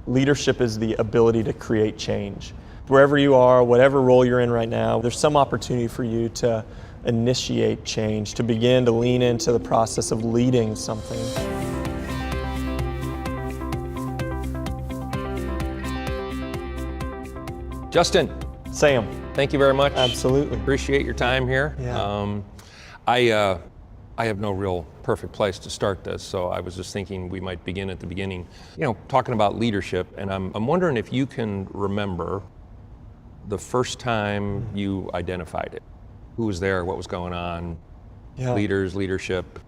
Leadership is the ability to create change. Wherever you are, whatever role you're in right now, there's some opportunity for you to initiate change, to begin to lean into the process of leading something. Justin. Sam. Thank you very much. Absolutely. Appreciate your time here. Yeah. I have no real perfect place to start this, so I was just thinking we might begin at the beginning, talking about leadership, and I'm wondering if you can remember the first time you identified it. Who was there? What was going on? Yeah. Leaders, leadership.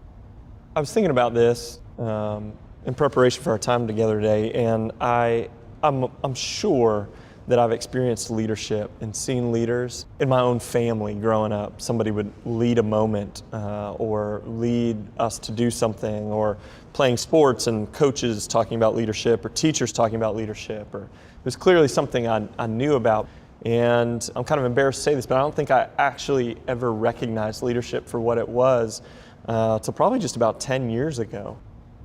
I was thinking about this in preparation for our time together today, and I'm sure that I've experienced leadership and seen leaders in my own family growing up. Somebody would lead a moment or lead us to do something, or playing sports and coaches talking about leadership, or teachers talking about leadership, or it was clearly something I knew about. And I'm kind of embarrassed to say this, but I don't think I actually ever recognized leadership for what it was till probably just about 10 years ago.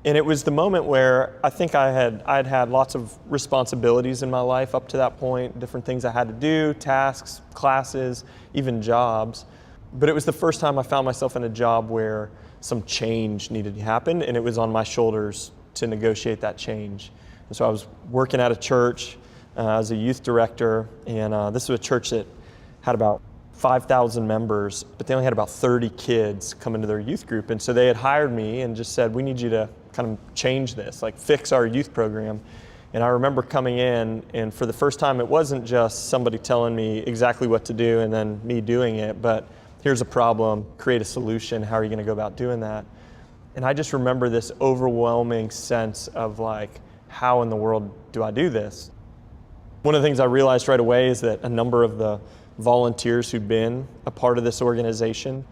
And it was the moment where I think I'd had lots of responsibilities in my life up to that point, different things I had to do, tasks, classes, even jobs. But it was the first time I found myself in a job where some change needed to happen, and it was on my shoulders to negotiate that change. And so I was working at a church as a youth director, and this was a church that had about 5,000 members, but they only had about 30 kids come into their youth group. And so they had hired me and just said, we need you to kind of change this, like fix our youth program. And I remember coming in, and for the first time, it wasn't just somebody telling me exactly what to do and then me doing it, but here's a problem, create a solution, how are you gonna go about doing that? And I just remember this overwhelming sense of like, how in the world do I do this? One of the things I realized right away is that a number of the volunteers who'd been a part of this organization,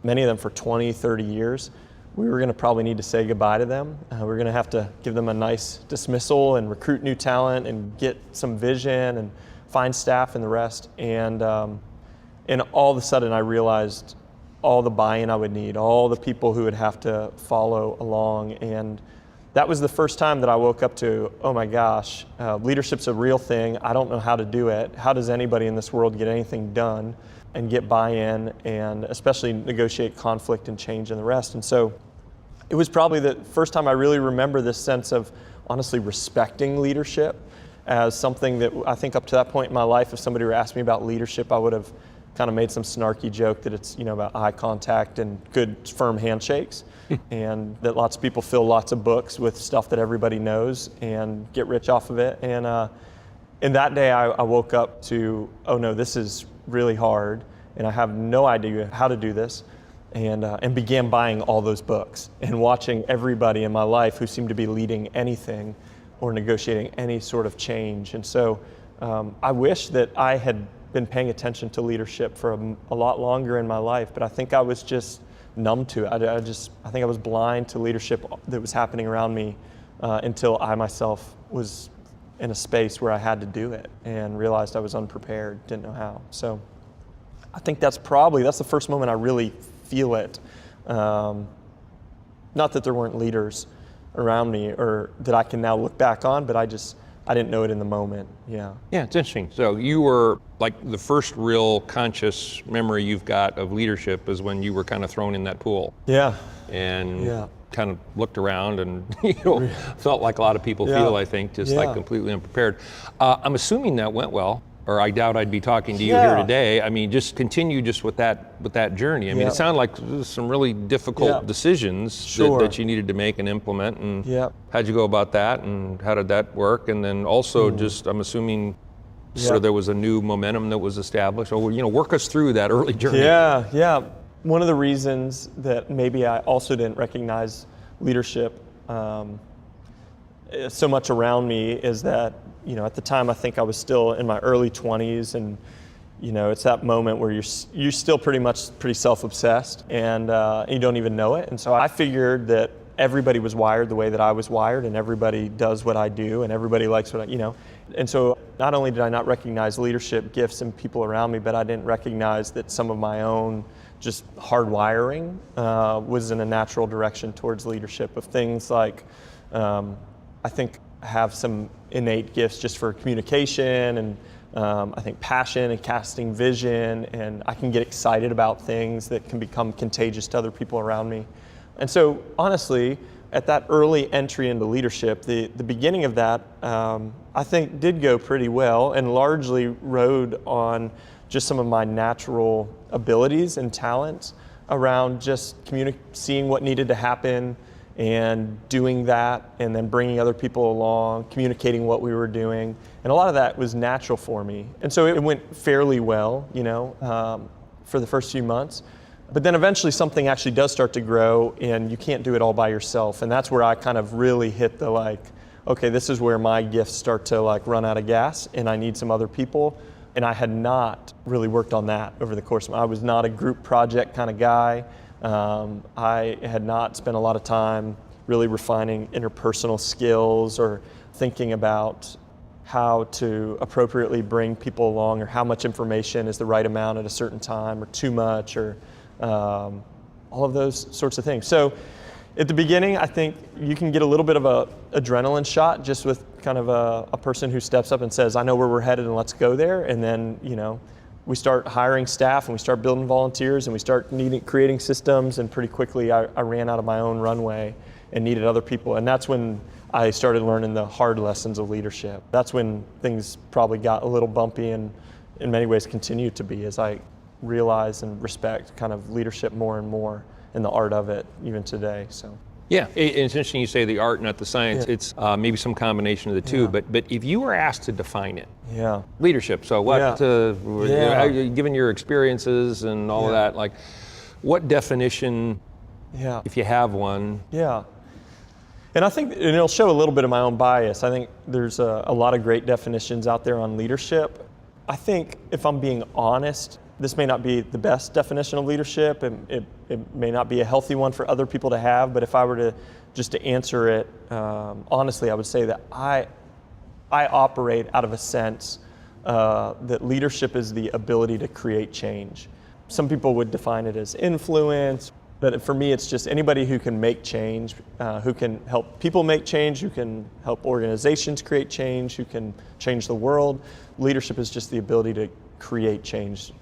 many of them for 20, 30 years, we were gonna probably need to say goodbye to them. We were gonna have to give them a nice dismissal and recruit new talent and get some vision and find staff and the rest. And all of a sudden I realized all the buy-in I would need, all the people who would have to follow along. And that was the first time that I woke up to, oh my gosh, leadership's a real thing. I don't know how to do it. How does anybody in this world get anything done and get buy-in, and especially negotiate conflict and change and the rest? And so it was probably the first time I really remember this sense of honestly respecting leadership as something that I think up to that point in my life, if somebody were asking me about leadership, I would have kind of made some snarky joke that it's about eye contact and good firm handshakes, and that lots of people fill lots of books with stuff that everybody knows and get rich off of it. And that day I woke up to, oh no, this is really hard, and I have no idea how to do this, and began buying all those books and watching everybody in my life who seemed to be leading anything or negotiating any sort of change. And so I wish that I had been paying attention to leadership for a lot longer in my life, but I think I was just numb to it. I think I was blind to leadership that was happening around me until I myself was in a space where I had to do it and realized I was unprepared, didn't know how. So I think that's the first moment I really feel it. Not that there weren't leaders around me or that I can now look back on, but I didn't know it in the moment. Yeah. Yeah, it's interesting. So you were like the first real conscious memory you've got of leadership is when you were kind of thrown in that pool. Yeah. And kind of looked around and felt like a lot of people feel, I think, just like completely unprepared. I'm assuming that went well, or I doubt I'd be talking to you here today. I mean, just continue just with that journey. I mean, it sounded like some really difficult decisions that you needed to make and implement. And how'd you go about that, and how did that work? And then also just, I'm assuming, sort of there was a new momentum that was established. Work us through that early journey. Yeah. One of the reasons that maybe I also didn't recognize leadership so much around me is that, at the time I think I was still in my early 20s, and it's that moment where you're still pretty self-obsessed, and you don't even know it. And so I figured that everybody was wired the way that I was wired, and everybody does what I do, and everybody likes what And so not only did I not recognize leadership gifts in people around me, but I didn't recognize that some of my own just hardwiring was in a natural direction towards leadership, of things like, I think have some innate gifts just for communication and I think passion and casting vision, and I can get excited about things that can become contagious to other people around me. And so honestly, at that early entry into leadership, the beginning of that, I think did go pretty well and largely rode on just some of my natural abilities and talents around just seeing what needed to happen and doing that, and then bringing other people along, communicating what we were doing. And a lot of that was natural for me. And so it went fairly well, for the first few months. But then eventually something actually does start to grow, and you can't do it all by yourself. And that's where I kind of really hit the okay, this is where my gifts start to run out of gas, and I need some other people. And I had not really worked on that over the course of I was not a group project kind of guy. I had not spent a lot of time really refining interpersonal skills or thinking about how to appropriately bring people along, or how much information is the right amount at a certain time, or too much, or all of those sorts of things. So at the beginning, I think you can get a little bit of a adrenaline shot just with kind of a person who steps up and says, I know where we're headed and let's go there. And then, we start hiring staff and we start building volunteers and we start creating systems, and pretty quickly I ran out of my own runway and needed other people. And that's when I started learning the hard lessons of leadership. That's when things probably got a little bumpy, and in many ways continue to be, as I realize and respect kind of leadership more and more, and the art of it even today. So. Yeah, it's interesting you say the art, not the science. Yeah. It's maybe some combination of the two, but if you were asked to define it, leadership, so what, given your experiences and all of that, what definition, if you have one? Yeah, and I think, and it'll show a little bit of my own bias, I think there's a lot of great definitions out there on leadership. I think, if I'm being honest, this may not be the best definition of leadership, and it may not be a healthy one for other people to have, but if I were to answer it honestly, I would say that I operate out of a sense that leadership is the ability to create change. Some people would define it as influence, but for me it's just anybody who can make change, who can help people make change, who can help organizations create change, who can change the world. Leadership is just the ability to create change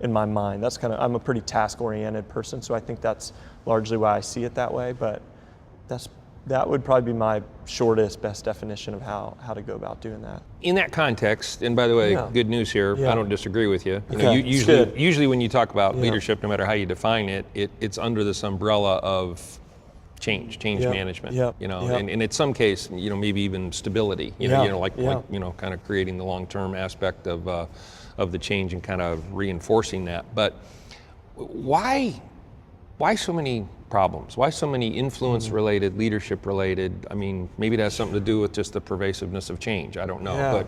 in my mind. That's I'm a pretty task-oriented person, so I think that's largely why I see it that way, but that would probably be my shortest, best definition of how to go about doing that. In that context, and by the way, good news here, I don't disagree with you. Usually when you talk about leadership, no matter how you define it, it's under this umbrella of change management, and in some case, maybe even stability, kind of creating the long-term aspect of the change and kind of reinforcing that. But why so many problems? Why so many influence-related, leadership-related? I mean, maybe that has something to do with just the pervasiveness of change. I don't know,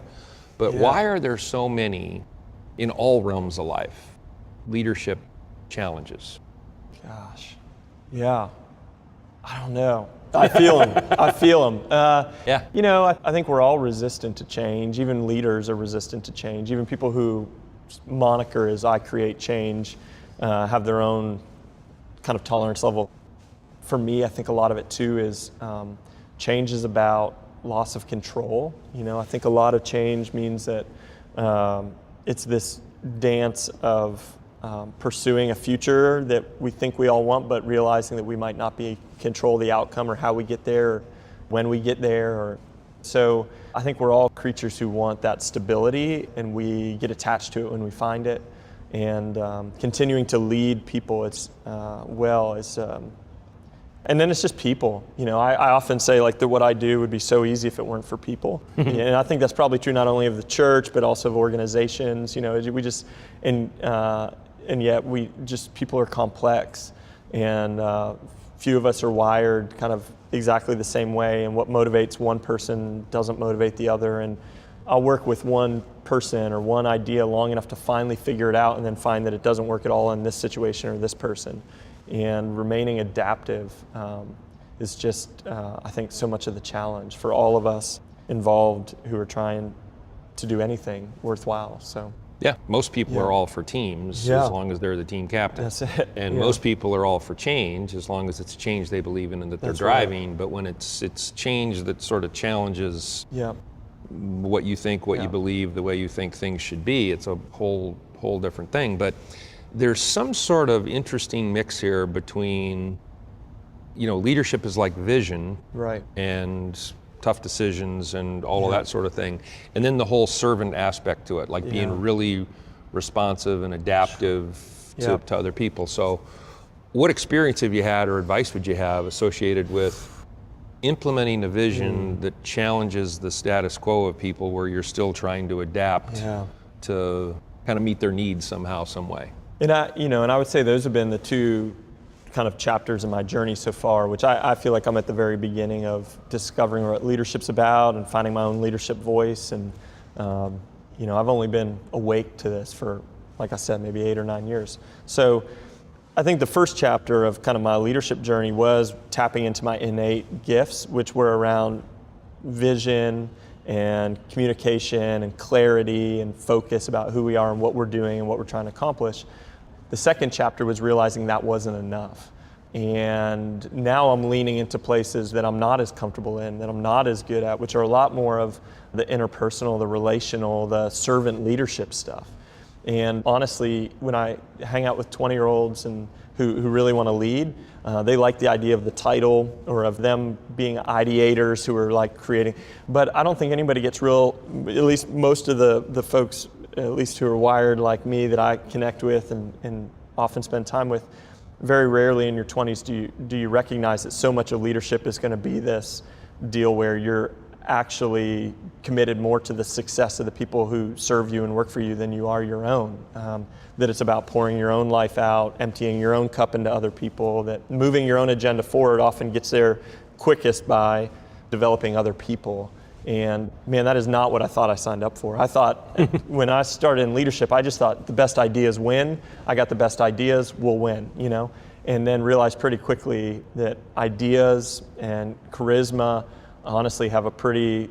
but why are there so many, in all realms of life, leadership challenges? Gosh, I don't know. I feel them. I think we're all resistant to change. Even leaders are resistant to change. Even people who moniker as I create change have their own kind of tolerance level. For me, I think a lot of it too is change is about loss of control. I think a lot of change means that it's this dance of pursuing a future that we think we all want, but realizing that we might not be control the outcome or how we get there, or when we get there. So I think we're all creatures who want that stability, and we get attached to it when we find it. And continuing to lead people, and then it's just people. I often say that what I do would be so easy if it weren't for people. And I think that's probably true not only of the church, but also of organizations. We just, and yet people are complex, and few of us are wired kind of exactly the same way, and what motivates one person doesn't motivate the other. And I'll work with one person or one idea long enough to finally figure it out, and then find that it doesn't work at all in this situation or this person. And remaining adaptive is just, I think, so much of the challenge for all of us involved who are trying to do anything worthwhile. So. Yeah, most people are all for teams as long as they're the team captain. That's it. And most people are all for change as long as it's change they believe in and that they're driving. Right. But when it's change that sort of challenges what you think, what you believe, the way you think things should be, it's a whole different thing. But there's some sort of interesting mix here between, leadership is like vision, right, and tough decisions and all of that sort of thing. And then the whole servant aspect to it, like being really responsive and adaptive to other people. So what experience have you had or advice would you have associated with implementing a vision that challenges the status quo of people where you're still trying to adapt to kind of meet their needs somehow, some way? And I would say those have been the two kind of chapters in my journey so far, which I feel like I'm at the very beginning of discovering what leadership's about and finding my own leadership voice. And, I've only been awake to this for, like I said, maybe 8 or 9 years. So I think the first chapter of kind of my leadership journey was tapping into my innate gifts, which were around vision and communication and clarity and focus about who we are and what we're doing and what we're trying to accomplish. The second chapter was realizing that wasn't enough. And now I'm leaning into places that I'm not as comfortable in, that I'm not as good at, which are a lot more of the interpersonal, the relational, the servant leadership stuff. And honestly, when I hang out with 20-year-olds and who really want to lead, they like the idea of the title or of them being ideators who are like creating. But I don't think anybody gets real, at least most of the folks, at least who are wired like me that I connect with and often spend time with, very rarely in your 20s do you recognize that so much of leadership is going to be this deal where you're actually committed more to the success of the people who serve you and work for you than you are your own. That it's about pouring your own life out, emptying your own cup into other people, that moving your own agenda forward often gets there quickest by developing other people. And man, that is not what I thought I signed up for. I thought when I started in leadership, I just thought the best ideas win. I got the best ideas, we'll win, and then realized pretty quickly that ideas and charisma honestly have a pretty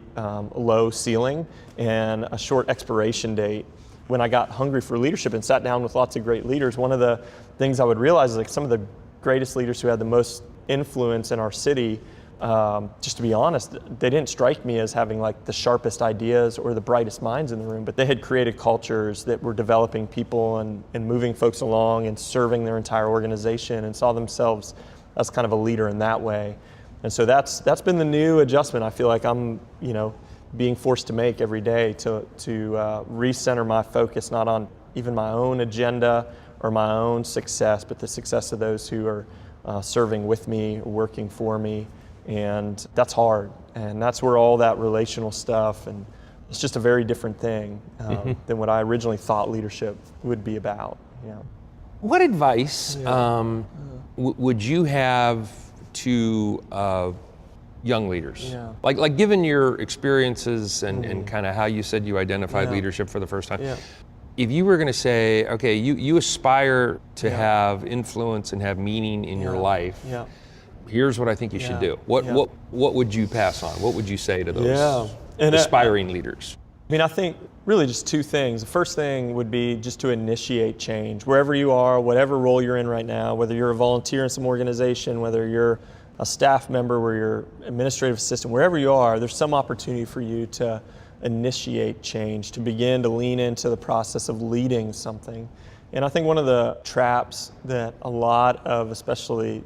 low ceiling and a short expiration date. When I got hungry for leadership and sat down with lots of great leaders, one of the things I would realize is like some of the greatest leaders who had the most influence in our city, just to be honest, they didn't strike me as having like the sharpest ideas or the brightest minds in the room, but they had created cultures that were developing people and moving folks along and serving their entire organization and saw themselves as kind of a leader in that way. And so that's been the new adjustment I feel like I'm, being forced to make every day to recenter my focus not on even my own agenda or my own success, but the success of those who are serving with me, working for me. And that's hard. And that's where all that relational stuff, and it's just a very different thing than what I originally thought leadership would be about. What advice would you have to young leaders? Like given your experiences and kind of how you said you identified leadership for the first time, if you were going to say, okay, you aspire to have influence and have meaning in your life, here's what I think you should do. What would you pass on? What would you say to those aspiring leaders? I mean, I think really just two things. The first thing would be just to initiate change. Wherever you are, whatever role you're in right now, whether you're a volunteer in some organization, whether you're a staff member, where you're administrative assistant, wherever you are, there's some opportunity for you to initiate change, to begin to lean into the process of leading something. And I think one of the traps that a lot of, especially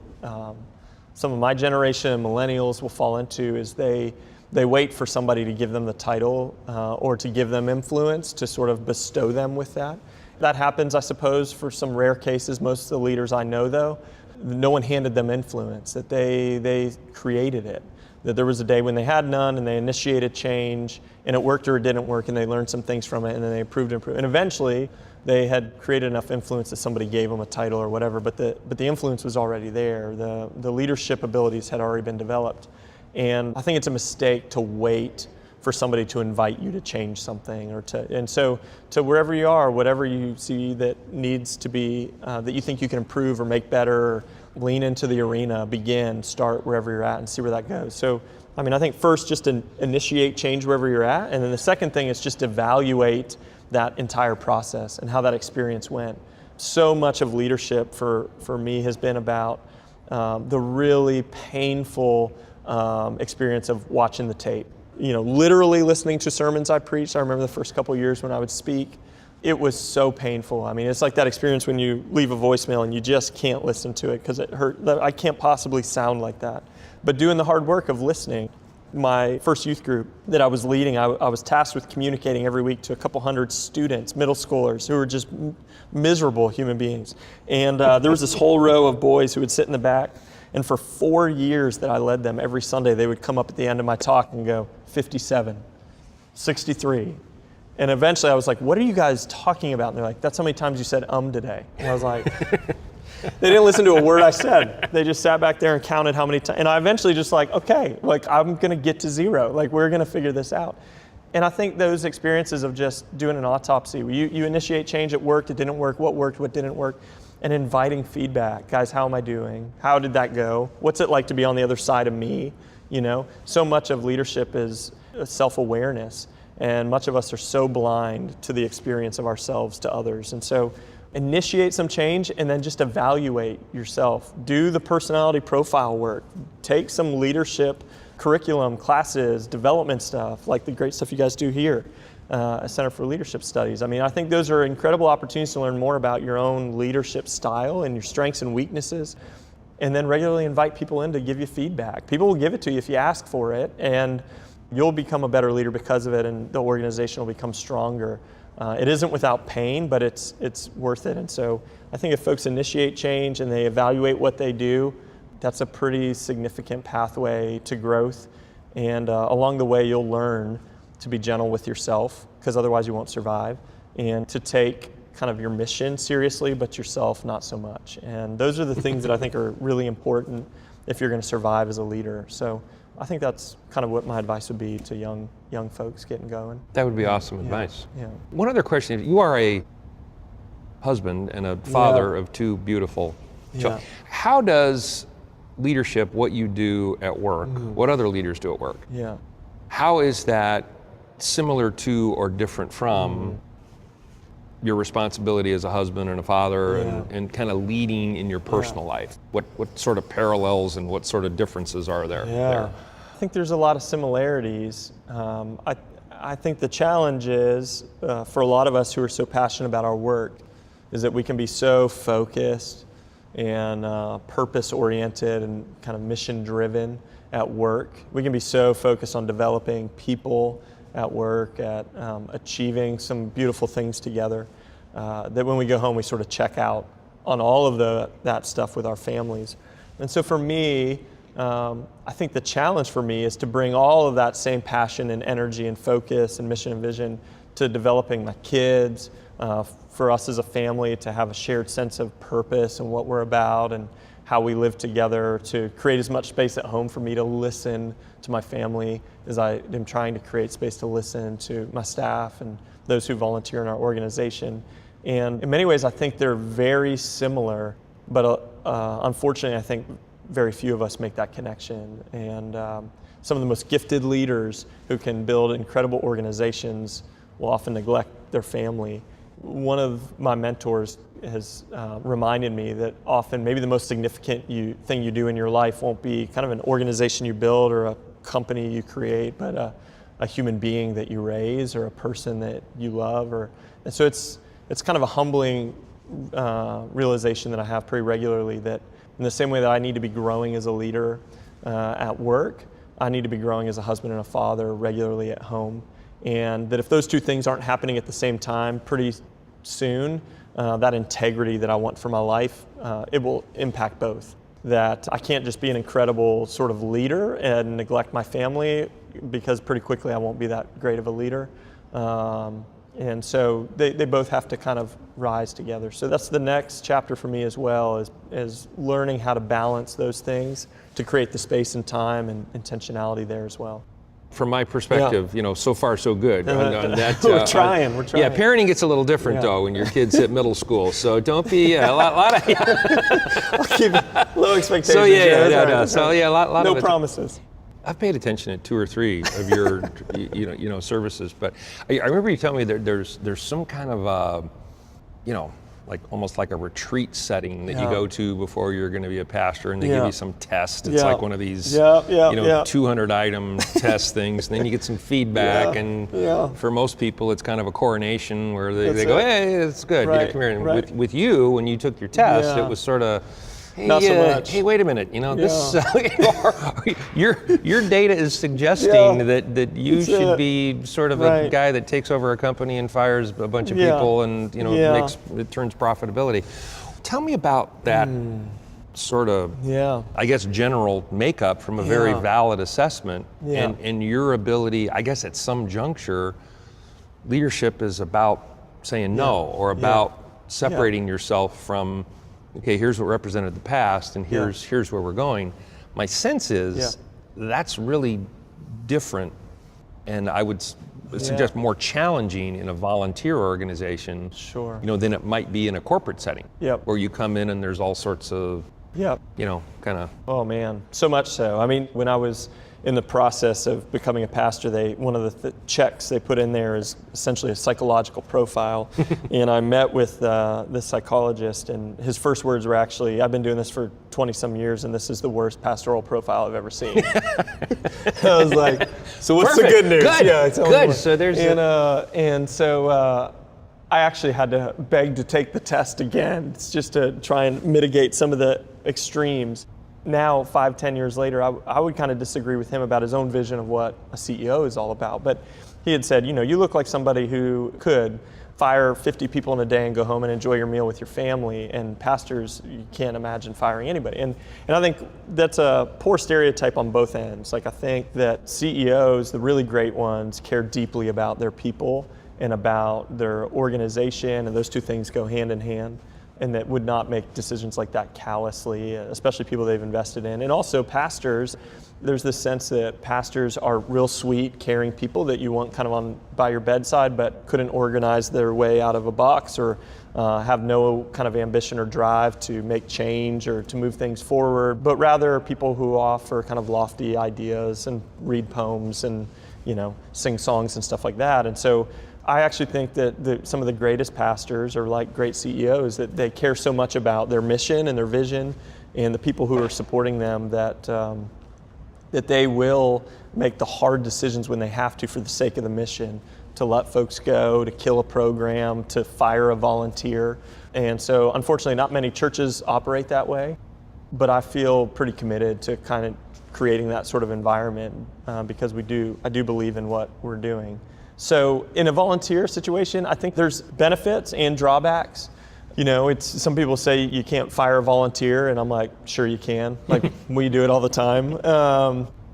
some of my generation and millennials will fall into is they wait for somebody to give them the title or to give them influence to sort of bestow them with that. That happens, I suppose, for some rare cases. Most of the leaders I know, though, no one handed them influence, that they created it. That there was a day when they had none and they initiated change and it worked or it didn't work and they learned some things from it and then they improved. And eventually they had created enough influence that somebody gave them a title or whatever, but the influence was already there. The leadership abilities had already been developed. And I think it's a mistake to wait for somebody to invite you to change something and so wherever you are, whatever you see that needs to be, that you think you can improve or make better, lean into the arena, start wherever you're at and see where that goes. So, I mean, I think first just initiate change wherever you're at. And then the second thing is just evaluate that entire process and how that experience went. So much of leadership for me has been about the really painful experience of watching the tape. Literally listening to sermons I preached. I remember the first couple of years when I would speak. It was so painful. I mean, it's like that experience when you leave a voicemail and you just can't listen to it because it hurt. I can't possibly sound like that. But doing the hard work of listening. My first youth group that I was leading, I was tasked with communicating every week to a couple hundred students, middle schoolers, who were just miserable human beings. And there was this whole row of boys who would sit in the back. And for 4 years that I led them, every Sunday, they would come up at the end of my talk and go, 57, 63. And eventually I was like, what are you guys talking about? And they're like, that's how many times you said today. And I was like, they didn't listen to a word I said. They just sat back there and counted how many times. And I eventually just okay, I'm going to get to 0. We're going to figure this out. And I think those experiences of just doing an autopsy, you initiate change at work, it didn't work, what didn't work, and inviting feedback. Guys, how am I doing? How did that go? What's it like to be on the other side of me? So much of leadership is self-awareness. And much of us are so blind to the experience of ourselves to others. And so initiate some change and then just evaluate yourself. Do the personality profile work. Take some leadership curriculum, classes, development stuff, like the great stuff you guys do here, Center for Leadership Studies. I mean, I think those are incredible opportunities to learn more about your own leadership style and your strengths and weaknesses. And then regularly invite people in to give you feedback. People will give it to you if you ask for it, and you'll become a better leader because of it, and the organization will become stronger. It isn't without pain, but it's worth it. And so I think if folks initiate change and they evaluate what they do, that's a pretty significant pathway to growth. And along the way, you'll learn to be gentle with yourself, because otherwise you won't survive, and to take kind of your mission seriously, but yourself not so much. And those are the things that I think are really important if you're going to survive as a leader. So I think that's kind of what my advice would be to young folks getting going. That would be awesome advice. Yeah. One other question. You are a husband and a father of 2 beautiful children. How does leadership, what you do at work, what other leaders do at work, how is that similar to or different from your responsibility as a husband and a father and kind of leading in your personal life? What sort of parallels and what sort of differences are there? I think there's a lot of similarities. I think the challenge is, for a lot of us who are so passionate about our work, is that we can be so focused and purpose-oriented and kind of mission-driven at work. We can be so focused on developing people at work, at achieving some beautiful things together, that when we go home we sort of check out on all of that stuff with our families. And so for me, I think the challenge for me is to bring all of that same passion and energy and focus and mission and vision to developing my kids, for us as a family to have a shared sense of purpose and what we're about and how we live together, to create as much space at home for me to listen to my family as I am trying to create space to listen to my staff and those who volunteer in our organization. And in many ways, I think they're very similar, but unfortunately, I think very few of us make that connection. And some of the most gifted leaders who can build incredible organizations will often neglect their family. One of my mentors has reminded me that often maybe the most significant thing you do in your life won't be kind of an organization you build or a company you create, but a human being that you raise or a person that you love. And so it's kind of a humbling realization that I have pretty regularly, that in the same way that I need to be growing as a leader at work, I need to be growing as a husband and a father regularly at home. And that if those two things aren't happening at the same time, pretty soon, that integrity that I want for my life, it will impact both. That I can't just be an incredible sort of leader and neglect my family, because pretty quickly I won't be that great of a leader. And so they both have to kind of rise together. So that's the next chapter for me as well, is learning how to balance those things to create the space and time and intentionality there as well. From my perspective, so far so good. On that, we're trying. Yeah, parenting gets a little different though when your kids hit middle school. So don't be a lot of. I'll keep low expectations. So a lot of no it. promises. I've paid attention to 2 or 3 of your, services, but I remember you telling me there's some kind of, like almost like a retreat setting that you go to before you're going to be a pastor, and they give you some test. It's like one of these, 200 item test things, and then you get some feedback, and for most people, it's kind of a coronation where they go, hey, it's good. Right, come here. And right. with you, when you took your test, it was sort of, hey, not so much. Hey, wait a minute. This your data is suggesting that you should be sort of a guy that takes over a company and fires a bunch of people, and it turns profitability. Tell me about that sort of, I guess, general makeup from a very valid assessment, and your ability. I guess at some juncture, leadership is about saying no, or about separating yourself from, okay, here's what represented the past, and here's where we're going. My sense is that's really different, and I would suggest more challenging in a volunteer organization, than it might be in a corporate setting, where you come in and there's all sorts of, kind of. Oh man, so much so. I mean, when I was in the process of becoming a pastor, one of the checks they put in there is essentially a psychological profile. And I met with this psychologist, and his first words were actually, I've been doing this for 20 some years, and this is the worst pastoral profile I've ever seen. I was like, so what's the good news? Good. Good. So there's so I actually had to beg to take the test again. It's just to try and mitigate some of the extremes. Now, 5-10 years later, I would kind of disagree with him about his own vision of what a CEO is all about. But he had said, you look like somebody who could fire 50 people in a day and go home and enjoy your meal with your family. And pastors, you can't imagine firing anybody. And I think that's a poor stereotype on both ends. Like, I think that CEOs, the really great ones, care deeply about their people and about their organization, and those two things go hand in hand, and that would not make decisions like that callously, especially people they've invested in. And also pastors, there's this sense that pastors are real sweet, caring people that you want kind of by your bedside, but couldn't organize their way out of a box, or have no kind of ambition or drive to make change or to move things forward, but rather people who offer kind of lofty ideas and read poems and sing songs and stuff like that. And so I actually think that some of the greatest pastors are like great CEOs, that they care so much about their mission and their vision and the people who are supporting them that they will make the hard decisions when they have to for the sake of the mission, to let folks go, to kill a program, to fire a volunteer. And so unfortunately not many churches operate that way, but I feel pretty committed to kind of creating that sort of environment because I do believe in what we're doing. So in a volunteer situation, I think there's benefits and drawbacks. Some people say you can't fire a volunteer, and I'm like, sure you can. Like, we do it all the time.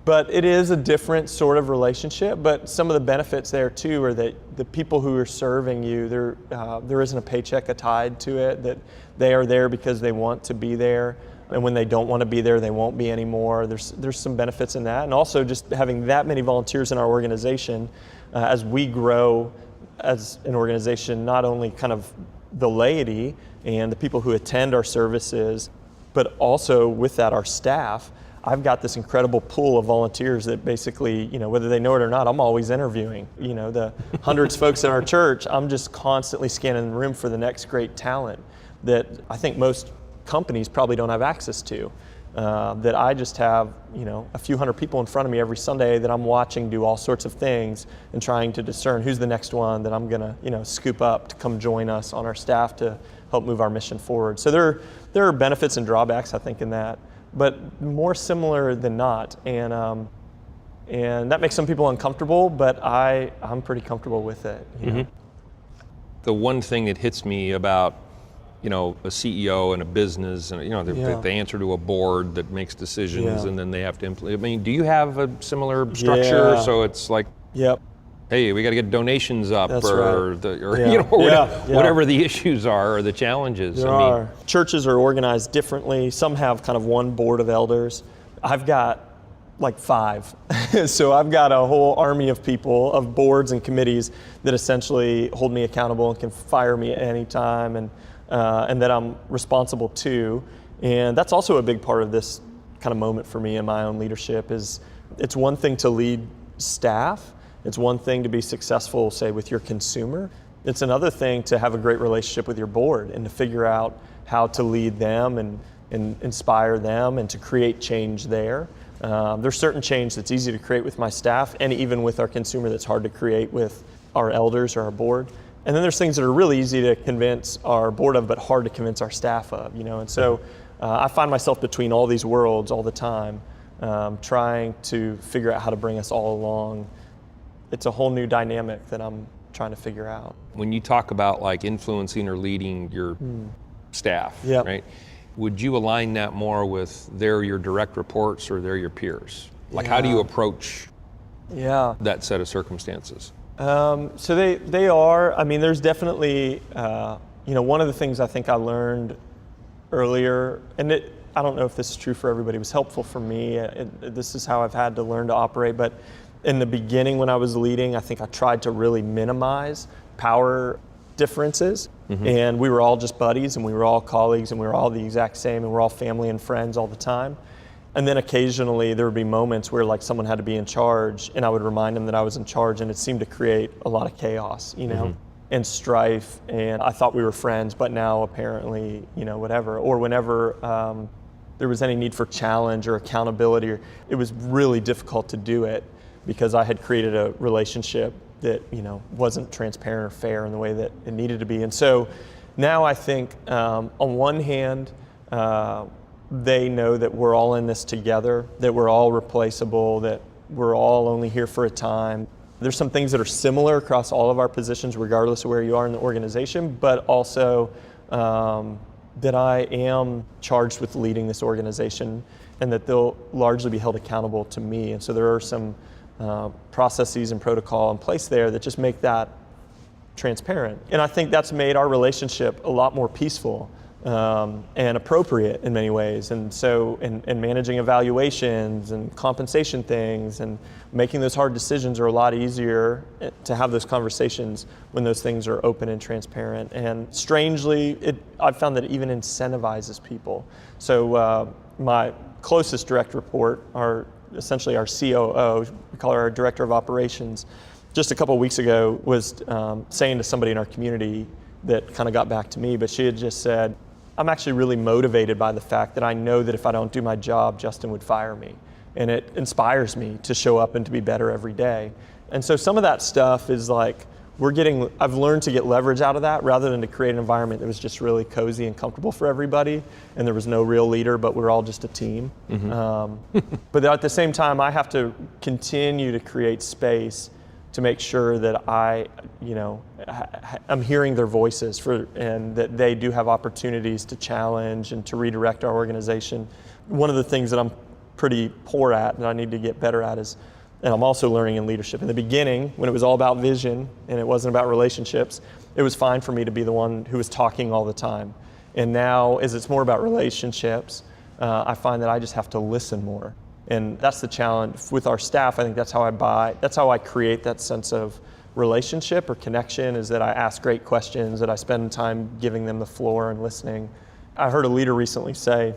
But it is a different sort of relationship. But some of the benefits there too are that the people who are serving you, there isn't a paycheck tied to it, that they are there because they want to be there. And when they don't want to be there, they won't be anymore. There's some benefits in that. And also just having that many volunteers in our organization, as we grow as an organization, not only kind of the laity and the people who attend our services, but also with that, our staff. I've got this incredible pool of volunteers that basically, whether they know it or not, I'm always interviewing. The hundreds of folks in our church, I'm just constantly scanning the room for the next great talent that I think most companies probably don't have access to. That I just have, a few hundred people in front of me every Sunday that I'm watching do all sorts of things and trying to discern who's the next one that I'm gonna, scoop up to come join us on our staff to help move our mission forward. So there are benefits and drawbacks, I think, in that, but more similar than not. And that makes some people uncomfortable, but I'm pretty comfortable with it. The one thing that hits me about a CEO and a business, and they answer to a board that makes decisions, and then they have to implement. I mean, do you have a similar structure? Yeah. So it's like, hey, we got to get donations up, whatever the issues are or the challenges. Churches are organized differently. Some have kind of one board of elders. I've got like 5. So I've got a whole army of people, of boards and committees that essentially hold me accountable and can fire me at any time, and that I'm responsible to. And that's also a big part of this kind of moment for me in my own leadership, is It's one thing to lead staff. It's one thing to be successful, say, with your consumer. It's another thing to have a great relationship with your board and to figure out how to lead them and inspire them and to create change there. There's certain change that's easy to create with my staff and even with our consumer that's hard to create with our elders or our board. And then there's things that are really easy to convince our board of, but hard to convince our staff of, And so I find myself between all these worlds all the time, trying to figure out how to bring us all along. It's a whole new dynamic that I'm trying to figure out. When you talk about like influencing or leading your staff, Yep. right? Would you align that more with they're your direct reports or they're your peers? Like how do you approach that set of circumstances? So they are, there's definitely, one of the things I think I learned earlier, and I don't know if this is true for everybody, it was helpful for me. This is how I've had to learn to operate, but in the beginning when I was leading, I think I tried to really minimize power differences. And we were all just buddies and we were all colleagues and we were all the exact same and we're all family and friends all the time. And then occasionally there would be moments where like someone had to be in charge and I would remind them that I was in charge, and it seemed to create a lot of chaos, and strife, and I thought we were friends, but now apparently, whatever. Or whenever there was any need for challenge or accountability, it was really difficult to do it because I had created a relationship that wasn't transparent or fair in the way that it needed to be. And so now I think on one hand, they know that we're all in this together, that we're all replaceable, that we're all only here for a time. There's some things that are similar across all of our positions, regardless of where you are in the organization, but also that I am charged with leading this organization and that they'll largely be held accountable to me. And so there are some processes and protocol in place there that just make that transparent. And I think that's made our relationship a lot more peaceful and appropriate in many ways. And so in managing evaluations and compensation things and making those hard decisions are a lot easier to have those conversations when those things are open and transparent. And strangely, I've found that it even incentivizes people. So my closest direct report essentially our COO, we call her our Director of Operations, just a couple of weeks ago was saying to somebody in our community that kind of got back to me, but she had just said, I'm actually really motivated by the fact that I know that if I don't do my job, Justin would fire me. And it inspires me to show up and to be better every day. And so some of that stuff is like, I've learned to get leverage out of that rather than to create an environment that was just really cozy and comfortable for everybody and there was no real leader, but we're all just a team. But at the same time, I have to continue to create space to make sure that I'm hearing their voices and that they do have opportunities to challenge and to redirect our organization. One of the things that I'm pretty poor at and I need to get better at is, and I'm also learning in leadership. In the beginning, when it was all about vision and it wasn't about relationships, it was fine for me to be the one who was talking all the time. And now, as it's more about relationships, I find that I just have to listen more. And that's the challenge with our staff. I think that's how I create that sense of relationship or connection, is that I ask great questions, that I spend time giving them the floor and listening. I heard a leader recently say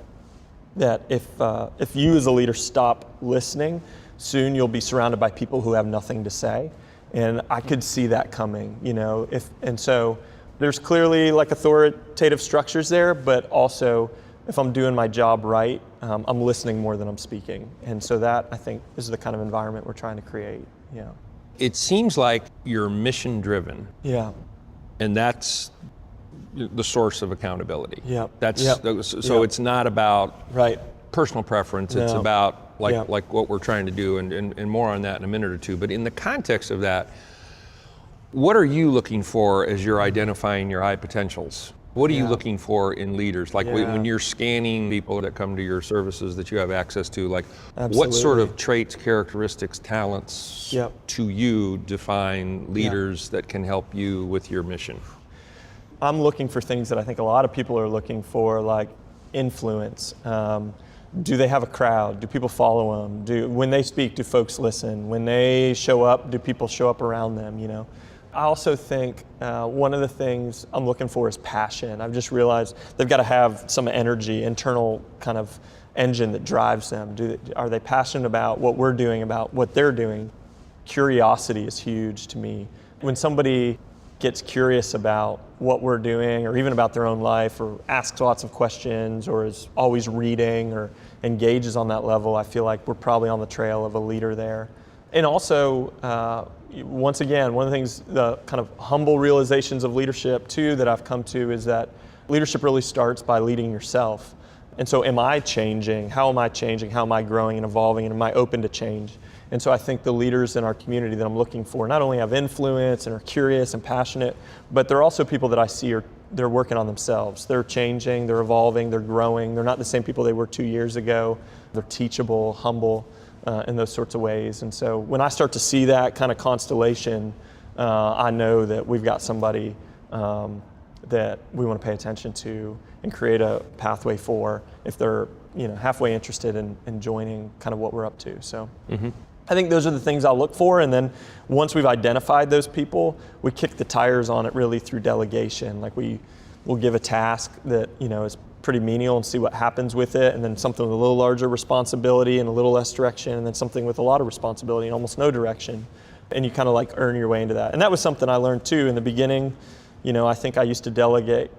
that if you as a leader stop listening, soon you'll be surrounded by people who have nothing to say. And I could see that coming, and so there's clearly like authoritative structures there, but also if I'm doing my job right, I'm listening more than I'm speaking. And so that, I think, is the kind of environment we're trying to create. Yeah. It seems like you're mission driven. Yeah. And that's the source of accountability. Yeah. It's not about personal preference. No. It's about like what we're trying to do, and more on that in a minute or two. But in the context of that, what are you looking for as you're identifying your high potentials? What are you looking for in leaders? Like when you're scanning people that come to your services that you have access to, like what sort of traits, characteristics, talents to you define leaders that can help you with your mission? I'm looking for things that I think a lot of people are looking for, like influence. Do they have a crowd? Do people follow them? When they speak, do folks listen? When they show up, do people show up around them, I also think one of the things I'm looking for is passion. I've just realized they've got to have some energy, internal kind of engine that drives them? Are they passionate about what we're doing, about what they're doing? Curiosity is huge to me. When somebody gets curious about what we're doing, or even about their own life, or asks lots of questions, or is always reading, or engages on that level, I feel like we're probably on the trail of a leader there. And also, once again, one of the things, the kind of humble realizations of leadership too that I've come to is that leadership really starts by leading yourself. And so am I changing? How am I changing? How am I growing and evolving? And am I open to change? And so I think the leaders in our community that I'm looking for not only have influence and are curious and passionate, but they're also people that I see they're working on themselves. They're changing, they're evolving, they're growing. They're not the same people they were 2 years ago. They're teachable, humble, in those sorts of ways. And so when I start to see that kind of constellation, I know that we've got somebody that we want to pay attention to and create a pathway for if they're halfway interested in joining kind of what we're up to. So I think those are the things I'll look for. And then once we've identified those people, we kick the tires on it really through delegation. Like we'll give a task that is pretty menial and see what happens with it, and then something with a little larger responsibility and a little less direction, and then something with a lot of responsibility and almost no direction. And you kind of like earn your way into that. And that was something I learned too in the beginning. I think I used to delegate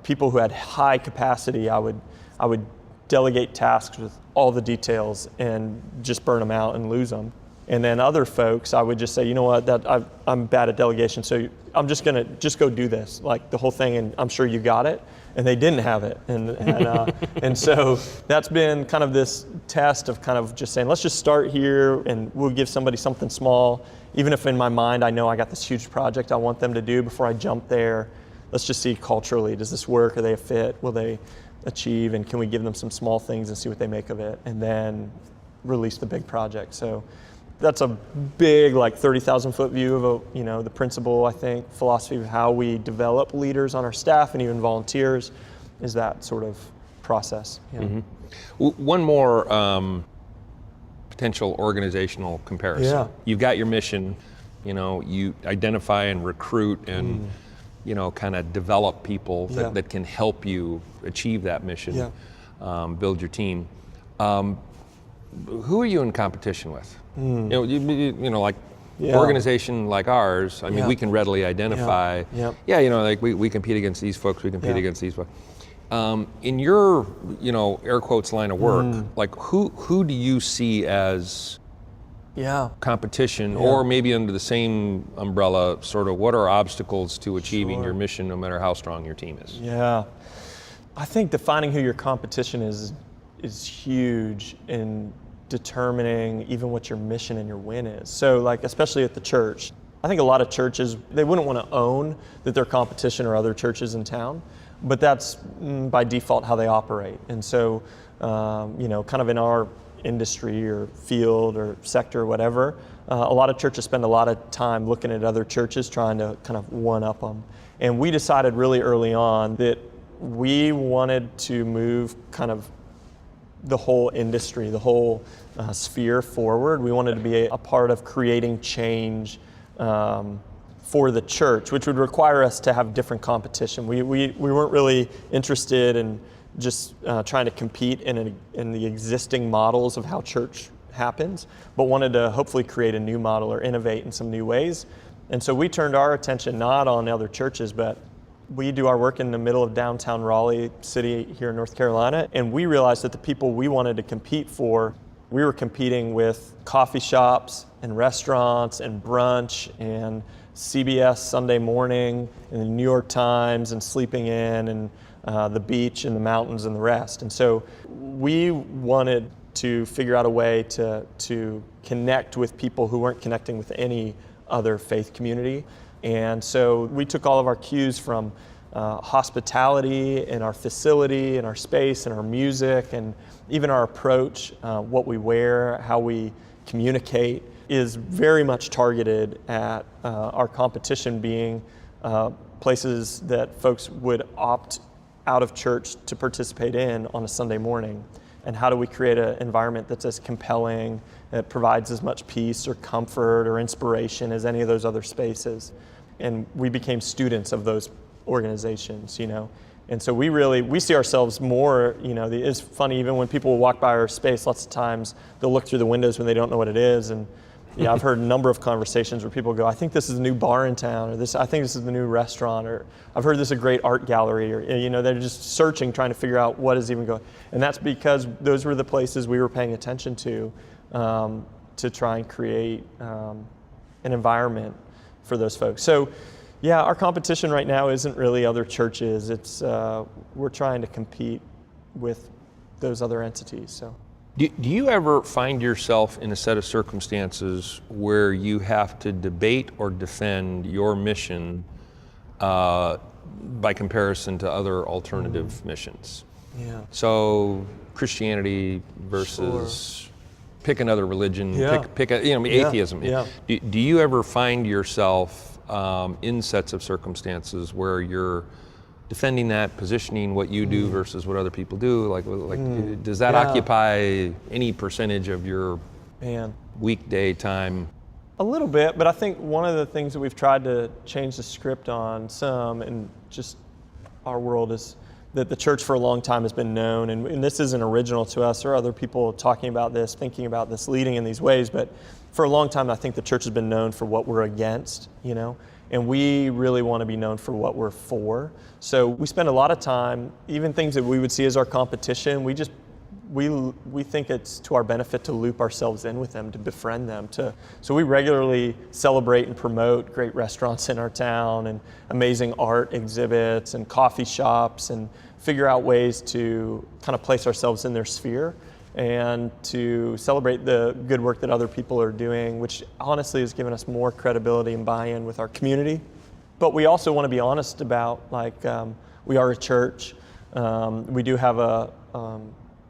people who had high capacity. I would delegate tasks with all the details and just burn them out and lose them. And then other folks, I would just say, you know what, I'm bad at delegation, so I'm just gonna go do this, like the whole thing, and I'm sure you got it. And they didn't have it, and so that's been kind of this test of kind of just saying, let's just start here, and we'll give somebody something small, even if in my mind I know I got this huge project I want them to do before I jump there. Let's just see culturally, does this work? Are they a fit? Will they achieve? And can we give them some small things and see what they make of it, and then release the big project? So that's a big, like 30,000 foot view of the principle, I think, philosophy of how we develop leaders on our staff and even volunteers is that sort of process. One more potential organizational comparison. Yeah. You've got your mission, you identify and recruit and kind of develop people that can help you achieve that mission, build your team. Who are you in competition with? Organization like ours, I mean, we can readily identify, we compete against these folks, we compete against these folks. In your, air quotes line of work, like who do you see as competition, or maybe under the same umbrella, sort of what are obstacles to achieving your mission no matter how strong your team is? Yeah, I think defining who your competition is huge in determining even what your mission and your win is. So like, especially at the church, I think a lot of churches, they wouldn't want to own that their competition are other churches in town, but that's by default how they operate. And so, kind of in our industry or field or sector or whatever, a lot of churches spend a lot of time looking at other churches trying to kind of one-up them. And we decided really early on that we wanted to move kind of the whole industry, the whole sphere forward. We wanted to be a part of creating change for the church, which would require us to have different competition. We weren't really interested in just trying to compete in the existing models of how church happens, but wanted to hopefully create a new model or innovate in some new ways. And so we turned our attention not on other churches, but we do our work in the middle of downtown Raleigh City here in North Carolina, and we realized that the people we wanted to compete for, we were competing with coffee shops and restaurants and brunch and CBS Sunday Morning and the New York Times and Sleeping In and the beach and the mountains and the rest. And so we wanted to figure out a way to connect with people who weren't connecting with any other faith community. And so we took all of our cues from hospitality and our facility and our space and our music and even our approach, what we wear, how we communicate is very much targeted at our competition being places that folks would opt out of church to participate in on a Sunday morning. And how do we create an environment that's as compelling, that provides as much peace or comfort or inspiration as any of those other spaces? And we became students of those organizations, And so we see ourselves more, it's funny, even when people walk by our space, lots of times they'll look through the windows when they don't know what it is. And yeah, I've heard a number of conversations where people go, I think this is a new bar in town, or I think this is the new restaurant, or I've heard this is a great art gallery, or, they're just searching, trying to figure out what is even going. And that's because those were the places we were paying attention to try and create an environment for those folks. So yeah, our competition right now isn't really other churches. It's we're trying to compete with those other entities. So, do you ever find yourself in a set of circumstances where you have to debate or defend your mission by comparison to other alternative missions? Yeah. So Christianity versus pick another religion. Yeah. Pick atheism. Yeah. Do you ever find yourself in sets of circumstances where you're defending that, positioning what you do versus what other people do? Does that occupy any percentage of your weekday time? A little bit, but I think one of the things that we've tried to change the script on some in just our world is that the church for a long time has been known, and this isn't original to us. There are other people talking about this, thinking about this, leading in these ways, but for a long time I think the church has been known for what we're against, and we really want to be known for what we're for. So we spend a lot of time, even things that we would see as our competition, we think it's to our benefit to loop ourselves in with them, to befriend them. So we regularly celebrate and promote great restaurants in our town and amazing art exhibits and coffee shops, and figure out ways to kind of place ourselves in their sphere and to celebrate the good work that other people are doing, which honestly has given us more credibility and buy-in with our community. But we also want to be honest about, we are a church. We do have a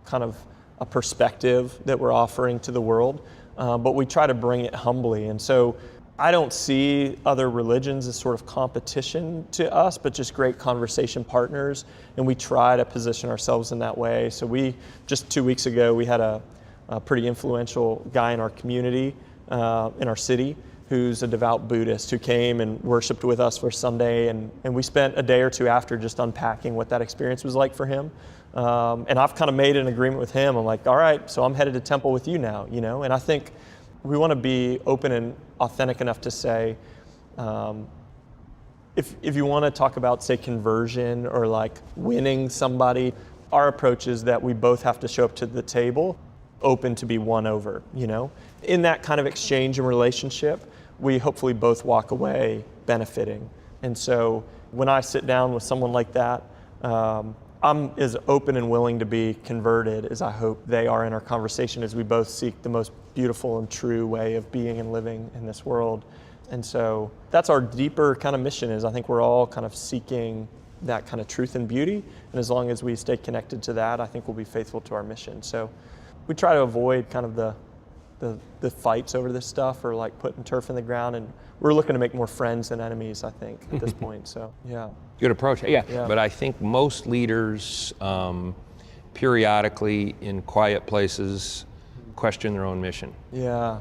kind of a perspective that we're offering to the world, but we try to bring it humbly. And so I don't see other religions as sort of competition to us, but just great conversation partners, and we try to position ourselves in that way. So just 2 weeks ago, we had a pretty influential guy in our community, in our city, who's a devout Buddhist, who came and worshiped with us for Sunday, and we spent a day or two after just unpacking what that experience was like for him. And I've kind of made an agreement with him. I'm like, all right, so I'm headed to temple with you now, and I think we want to be open and authentic enough to say, if you want to talk about, say, conversion or like winning somebody, our approach is that we both have to show up to the table open to be won over, In that kind of exchange and relationship, we hopefully both walk away benefiting. And so when I sit down with someone like that, I'm as open and willing to be converted as I hope they are in our conversation, as we both seek the most beautiful and true way of being and living in this world. And so that's our deeper kind of mission, is I think we're all kind of seeking that kind of truth and beauty. And as long as we stay connected to that, I think we'll be faithful to our mission. So we try to avoid kind of the fights over this stuff, or like putting turf in the ground, and we're looking to make more friends than enemies, I think, at this point. So yeah. Good approach. Yeah. But I think most leaders periodically in quiet places question their own mission. Yeah.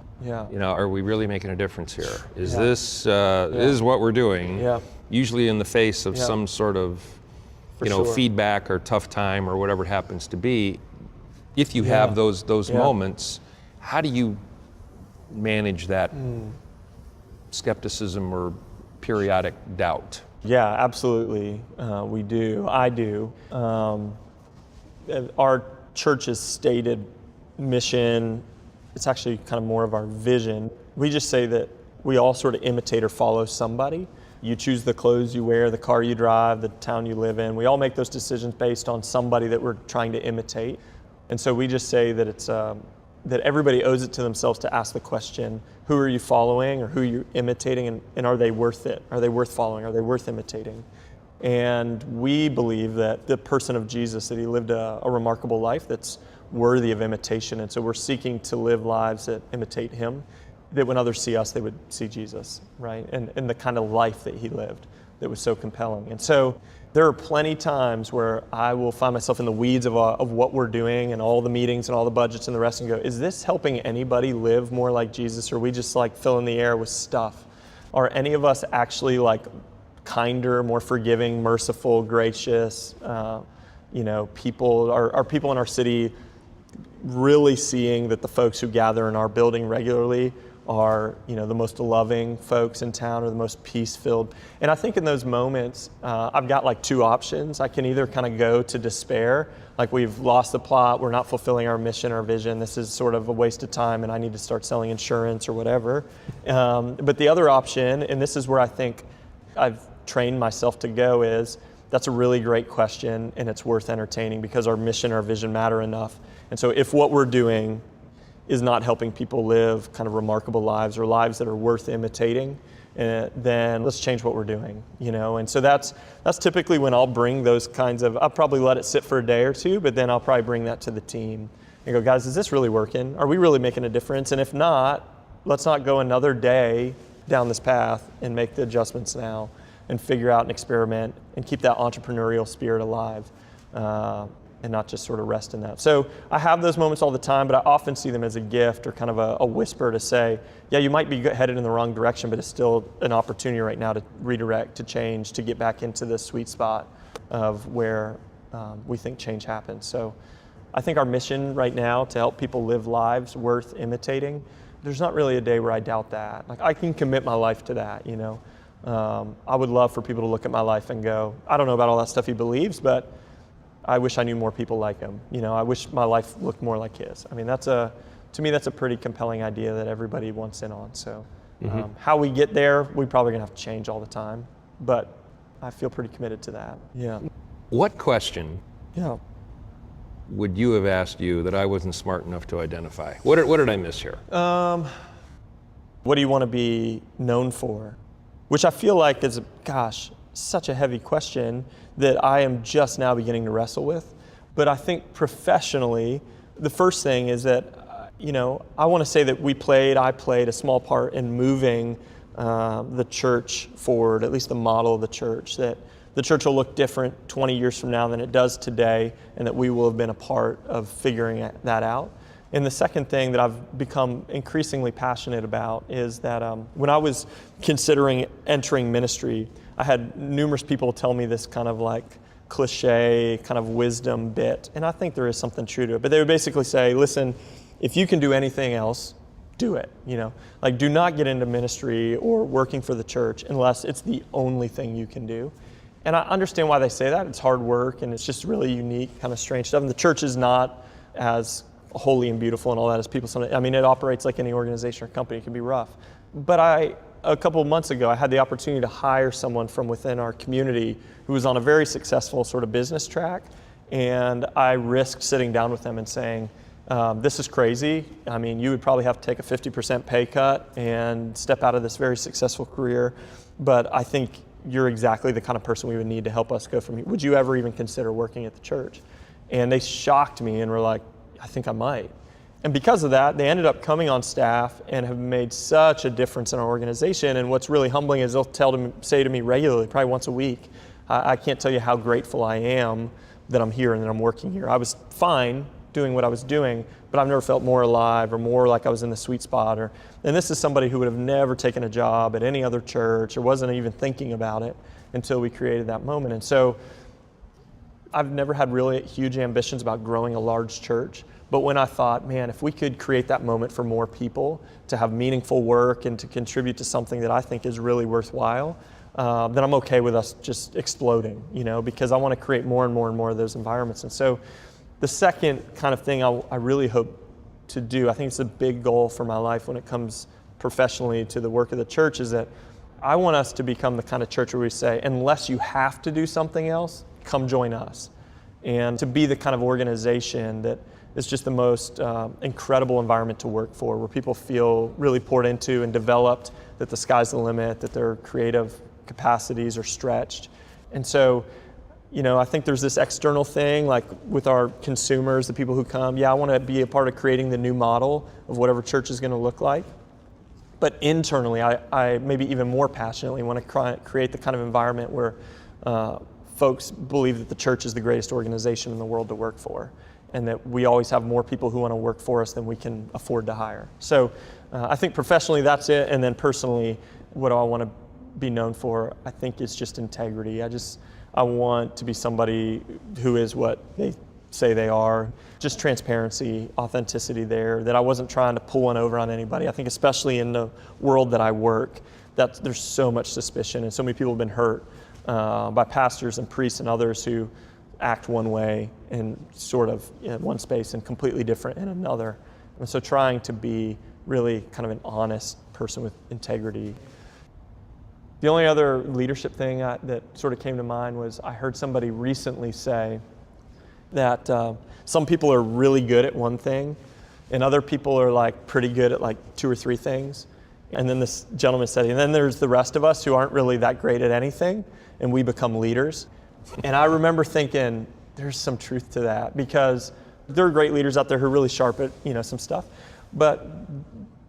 Are we really making a difference here? Is this is what we're doing? Yeah. Usually in the face of some sort of sure. feedback or tough time or whatever it happens to be. If you have those moments, how do you manage that skepticism or periodic doubt? Yeah, absolutely. We do. I do. Our church's stated mission, it's actually kind of more of our vision. We just say that we all sort of imitate or follow somebody. You choose the clothes you wear, the car you drive, the town you live in. We all make those decisions based on somebody that we're trying to imitate. And so we just say that it's that everybody owes it to themselves to ask the question, who are you following, or who are you imitating, and are they worth it? Are they worth following? Are they worth imitating? And we believe that the person of Jesus, that he lived a remarkable life that's worthy of imitation. And so we're seeking to live lives that imitate him, that when others see us, they would see Jesus, right? And the kind of life that he lived that was so compelling. And so there are plenty times where I will find myself in the weeds of what we're doing and all the meetings and all the budgets and the rest, and go, is this helping anybody live more like Jesus, or are we just like filling the air with stuff? Are any of us actually like kinder, more forgiving, merciful, gracious. People are people in our city really seeing that the folks who gather in our building regularly are, the most loving folks in town, or the most peace-filled. And I think in those moments, I've got like two options. I can either kind of go to despair, like we've lost the plot, we're not fulfilling our mission, our vision, this is sort of a waste of time and I need to start selling insurance or whatever. But the other option, and this is where I think I've trained myself to go, is that's a really great question and it's worth entertaining because our mission, our vision matter enough. And so if what we're doing is not helping people live kind of remarkable lives or lives that are worth imitating, then let's change what we're doing, And so that's typically when I'll bring those kinds of, I'll probably let it sit for a day or two, but then I'll probably bring that to the team and go, guys, is this really working? Are we really making a difference? And if not, let's not go another day down this path and make the adjustments now and figure out and experiment and keep that entrepreneurial spirit alive. And not just sort of rest in that. So I have those moments all the time, but I often see them as a gift or kind of a whisper to say, yeah, you might be headed in the wrong direction, but it's still an opportunity right now to redirect, to change, to get back into the sweet spot of where we think change happens. So I think our mission right now to help people live lives worth imitating, there's not really a day where I doubt that. Like I can commit my life to that, I would love for people to look at my life and go, I don't know about all that stuff he believes, but I wish I knew more people like him. I wish my life looked more like his. I mean, to me, that's a pretty compelling idea that everybody wants in on. So how we get there, we probably gonna have to change all the time, but I feel pretty committed to that. Yeah. What question would you have asked you that I wasn't smart enough to identify? What did I miss here? What do you want to be known for? Which I feel like is, such a heavy question that I am just now beginning to wrestle with. But I think professionally, the first thing is that, I want to say that I played a small part in moving the church forward, at least the model of the church, that the church will look different 20 years from now than it does today, and that we will have been a part of figuring that out. And the second thing that I've become increasingly passionate about is that when I was considering entering ministry, I had numerous people tell me this kind of like cliche kind of wisdom bit, and I think there is something true to it. But they would basically say, listen, if you can do anything else, do it. Like do not get into ministry or working for the church unless it's the only thing you can do. And I understand why they say that. It's hard work and it's just really unique, kind of strange stuff. And the church is not as holy and beautiful and all that as people sometimes, it operates like any organization or company. It can be rough. But a couple of months ago, I had the opportunity to hire someone from within our community who was on a very successful sort of business track. And I risked sitting down with them and saying, this is crazy. You would probably have to take a 50% pay cut and step out of this very successful career. But I think you're exactly the kind of person we would need to help us go from here. Would you ever even consider working at the church? And they shocked me and were like, I think I might. And because of that, they ended up coming on staff and have made such a difference in our organization. And what's really humbling is they'll say to me regularly, probably once a week, I can't tell you how grateful I am that I'm here and that I'm working here. I was fine doing what I was doing, but I've never felt more alive or more like I was in the sweet spot. And this is somebody who would have never taken a job at any other church or wasn't even thinking about it until we created that moment. And so I've never had really huge ambitions about growing a large church. But when I thought, man, if we could create that moment for more people to have meaningful work and to contribute to something that I think is really worthwhile, then I'm okay with us just exploding, because I want to create more and more and more of those environments. And so the second kind of thing I really hope to do, I think it's a big goal for my life when it comes professionally to the work of the church, is that I want us to become the kind of church where we say, unless you have to do something else, come join us. And to be the kind of organization that is just the most incredible environment to work for, where people feel really poured into and developed, that the sky's the limit, that their creative capacities are stretched. And so, I think there's this external thing, like with our consumers, the people who come, I want to be a part of creating the new model of whatever church is going to look like. But internally, I maybe even more passionately want to create the kind of environment where folks believe that the church is the greatest organization in the world to work for, and that we always have more people who want to work for us than we can afford to hire. So I think professionally that's it, and then personally, what do I want to be known for, I think, is just integrity. I want to be somebody who is what they say they are. Just transparency, authenticity there, that I wasn't trying to pull one over on anybody. I think especially in the world that I work, that there's so much suspicion and so many people have been hurt by pastors and priests and others who act one way in sort of in one space and completely different in another. And so trying to be really kind of an honest person with integrity. The only other leadership thing that sort of came to mind was I heard somebody recently say that some people are really good at one thing and other people are like pretty good at like 2 or 3 things. And then this gentleman said, and then there's the rest of us who aren't really that great at anything and we become leaders. And I remember thinking there's some truth to that because there are great leaders out there who are really sharp at some stuff. But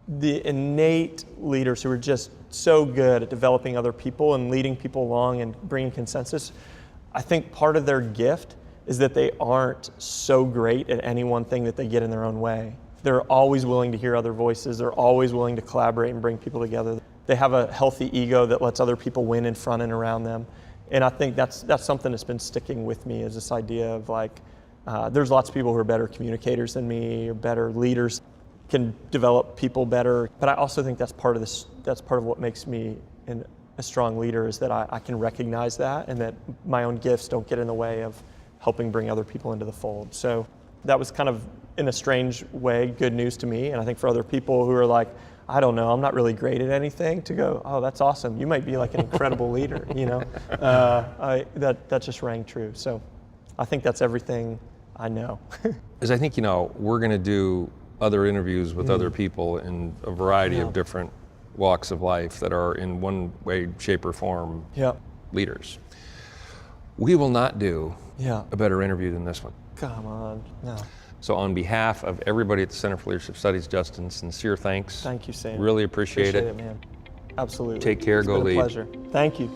the innate leaders who are just so good at developing other people and leading people along and bringing consensus, I think part of their gift is that they aren't so great at any one thing that they get in their own way. They're always willing to hear other voices. They're always willing to collaborate and bring people together. They have a healthy ego that lets other people win in front and around them. And I think that's something that's been sticking with me, is this idea of like, there's lots of people who are better communicators than me or better leaders, can develop people better. But I also think that's part of this. That's part of what makes me a strong leader, is that I can recognize that and that my own gifts don't get in the way of helping bring other people into the fold. So that was kind of, in a strange way, good news to me. And I think for other people who are like, I don't know, I'm not really great at anything, to go, oh, that's awesome. You might be like an incredible leader, that just rang true. So I think that's everything I know. As I think, we're going to do other interviews with other people in a variety of different walks of life that are in one way, shape, or form leaders. We will not do a better interview than this one. Come on, no. So on behalf of everybody at the Center for Leadership Studies, Justin, sincere thanks. Thank you, Sam. Really appreciate it. Man. Absolutely. Take care, It's go been lead. A pleasure. Thank you.